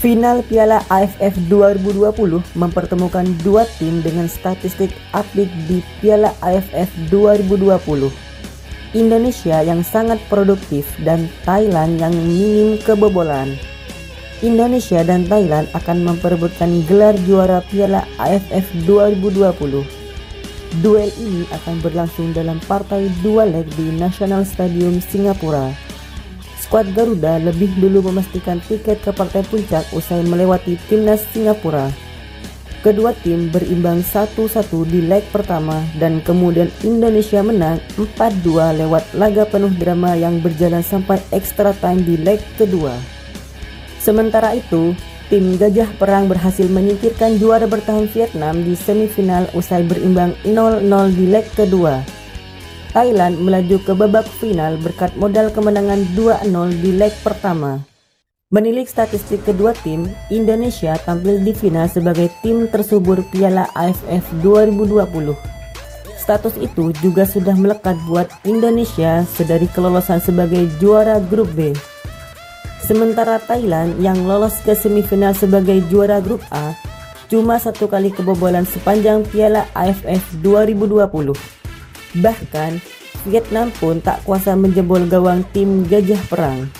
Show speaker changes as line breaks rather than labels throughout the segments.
Final Piala AFF 2020 mempertemukan dua tim dengan statistik apik di Piala AFF 2020. Indonesia yang sangat produktif dan Thailand yang minim kebobolan. Indonesia dan Thailand akan memperebutkan gelar juara Piala AFF 2020. Duel ini akan berlangsung dalam partai 2 leg di National Stadium Singapura. Skuad Garuda lebih dulu memastikan tiket ke partai puncak usai melewati timnas Singapura. Kedua tim berimbang 1-1 di leg pertama dan kemudian Indonesia menang 4-2 lewat laga penuh drama yang berjalan sampai extra time di leg kedua. Sementara itu, tim Gajah Perang berhasil menyingkirkan juara bertahan Vietnam di semifinal usai berimbang 0-0 di leg kedua. Thailand melaju ke babak final berkat modal kemenangan 2-0 di leg pertama. Menilik statistik kedua tim, Indonesia tampil di final sebagai tim tersubur Piala AFF 2020. Status itu juga sudah melekat buat Indonesia sedari kelolosan sebagai juara grup B. Sementara Thailand yang lolos ke semifinal sebagai juara grup A cuma 1 kali kebobolan sepanjang Piala AFF 2020. Bahkan, Vietnam pun tak kuasa menjebol gawang tim Gajah Perang.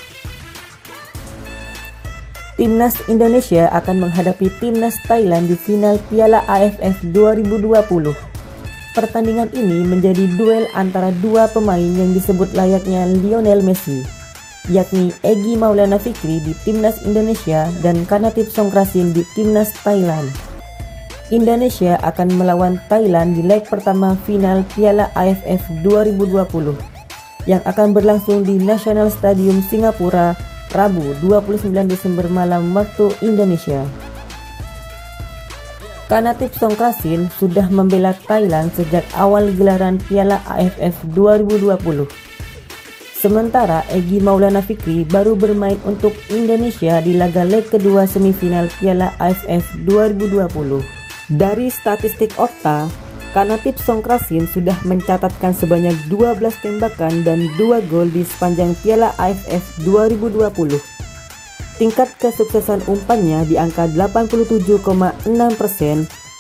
Timnas Indonesia akan menghadapi timnas Thailand di final Piala AFF 2020. Pertandingan ini menjadi duel antara dua pemain yang disebut layaknya Lionel Messi, yakni Egy Maulana Fikri di timnas Indonesia dan Kanatif Songkrasin di timnas Thailand. Indonesia akan melawan Thailand di leg pertama final Piala AFF 2020 yang akan berlangsung di National Stadium Singapura Rabu 29 Desember malam waktu Indonesia. Kanatif Songkrasin sudah membela Thailand sejak awal gelaran Piala AFF 2020. Sementara Egy Maulana Fikri baru bermain untuk Indonesia di laga leg kedua semifinal Piala AFF 2020. Dari statistik Opta, Kanatif Songkrasin sudah mencatatkan sebanyak 12 tembakan dan 2 gol di sepanjang Piala AFF 2020. Tingkat kesuksesan umpannya di angka 87,6%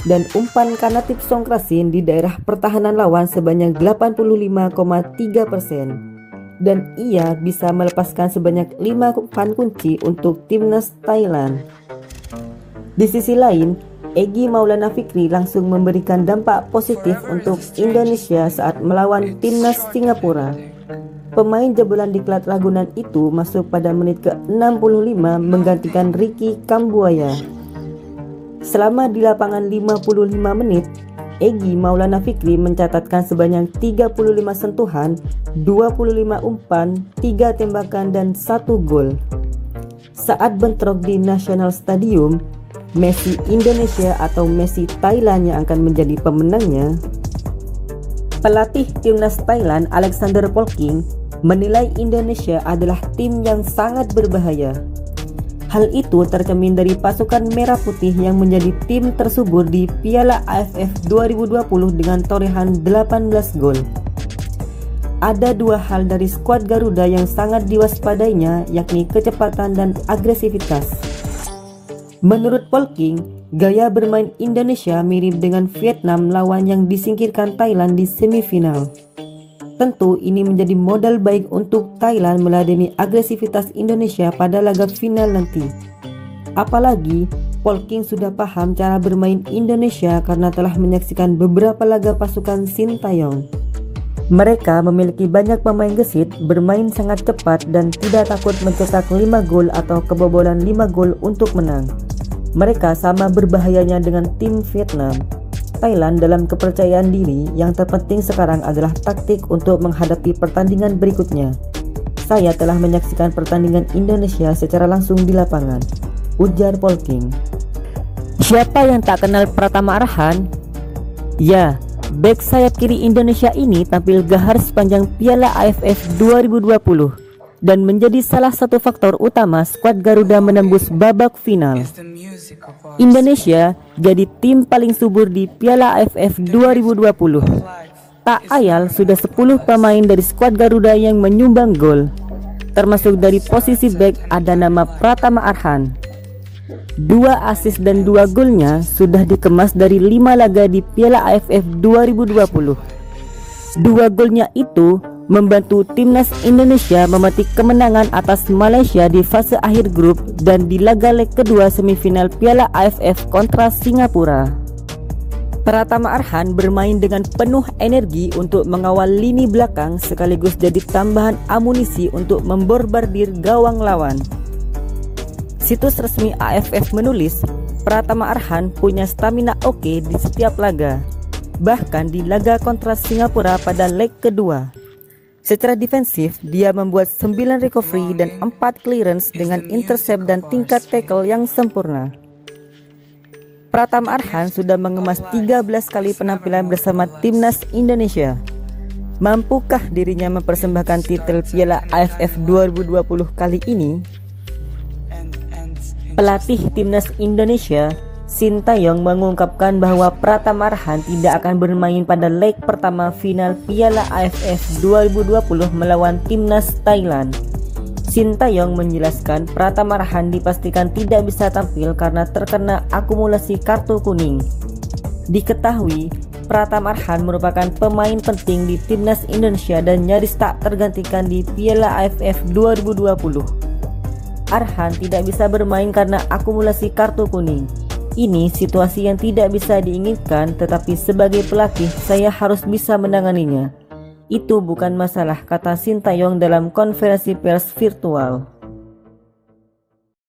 dan umpan Kanatif Songkrasin di daerah pertahanan lawan sebanyak 85,3%. Dan ia bisa melepaskan sebanyak 5 umpan kunci untuk timnas Thailand. Di sisi lain, Egy Maulana Fikri langsung memberikan dampak positif untuk Indonesia saat melawan timnas Singapura. Pemain jebolan Diklat Ragunan itu masuk pada menit ke-65 menggantikan Ricky Kambuaya. Selama di lapangan 55 menit, Egy Maulana Fikri mencatatkan sebanyak 35 sentuhan, 25 umpan, 3 tembakan dan 1 gol. Saat bentrok di National Stadium, Messi Indonesia atau Messi Thailand yang akan menjadi pemenangnya. Pelatih timnas Thailand Alexander Polking menilai Indonesia adalah tim yang sangat berbahaya. Hal itu tercermin dari pasukan merah putih yang menjadi tim tersubur di Piala AFF 2020 dengan torehan 18 gol. Ada 2 hal dari skuad Garuda yang sangat diwaspadainya, yakni kecepatan dan agresivitas. Menurut Polking, gaya bermain Indonesia mirip dengan Vietnam lawan yang disingkirkan Thailand di semifinal. Tentu ini menjadi modal baik untuk Thailand meladeni agresivitas Indonesia pada laga final nanti. Apalagi, Polking sudah paham cara bermain Indonesia karena telah menyaksikan beberapa laga pasukan Sintayong. Mereka memiliki banyak pemain gesit, bermain sangat cepat dan tidak takut mencetak 5 gol atau kebobolan 5 gol untuk menang. Mereka sama berbahayanya dengan tim Vietnam. Thailand dalam kepercayaan diri, yang terpenting sekarang adalah taktik untuk menghadapi pertandingan berikutnya. Saya telah menyaksikan pertandingan Indonesia secara langsung di lapangan, ujar Polking. Siapa yang tak kenal Pratama Arhan? Ya, bek sayap kiri Indonesia ini tampil gahar sepanjang Piala AFF 2020 dan menjadi salah satu faktor utama skuad Garuda menembus babak final. Indonesia jadi tim paling subur di Piala AFF 2020. Tak ayal sudah 10 pemain dari skuad Garuda yang menyumbang gol. Termasuk dari posisi bek ada nama Pratama Arhan. 2 assist dan 2 golnya sudah dikemas dari 5 laga di Piala AFF 2020. 2 golnya itu membantu timnas Indonesia memetik kemenangan atas Malaysia di fase akhir grup dan di laga leg kedua semifinal Piala AFF kontra Singapura. Pratama Arhan bermain dengan penuh energi untuk mengawal lini belakang sekaligus jadi tambahan amunisi untuk memborbardir gawang lawan. Situs resmi AFF menulis, Pratama Arhan punya stamina oke di setiap laga, bahkan di laga kontra Singapura pada leg kedua. Secara defensif, dia membuat 9 recovery dan 4 clearance dengan intercept dan tingkat tackle yang sempurna. Pratama Arhan sudah mengemas 13 kali penampilan bersama timnas Indonesia. Mampukah dirinya mempersembahkan titel Piala AFF 2020 kali ini? Pelatih timnas Indonesia, Sintayong, mengungkapkan bahwa Pratama Arhan tidak akan bermain pada leg pertama final Piala AFF 2020 melawan timnas Thailand. Sintayong menjelaskan Pratama Arhan dipastikan tidak bisa tampil karena terkena akumulasi kartu kuning. Diketahui, Pratama Arhan merupakan pemain penting di timnas Indonesia dan nyaris tak tergantikan di Piala AFF 2020. Arhan tidak bisa bermain karena akumulasi kartu kuning. Ini situasi yang tidak bisa diinginkan, tetapi sebagai pelatih saya harus bisa menanganinya. Itu bukan masalah, kata Sintayong dalam konferensi pers virtual.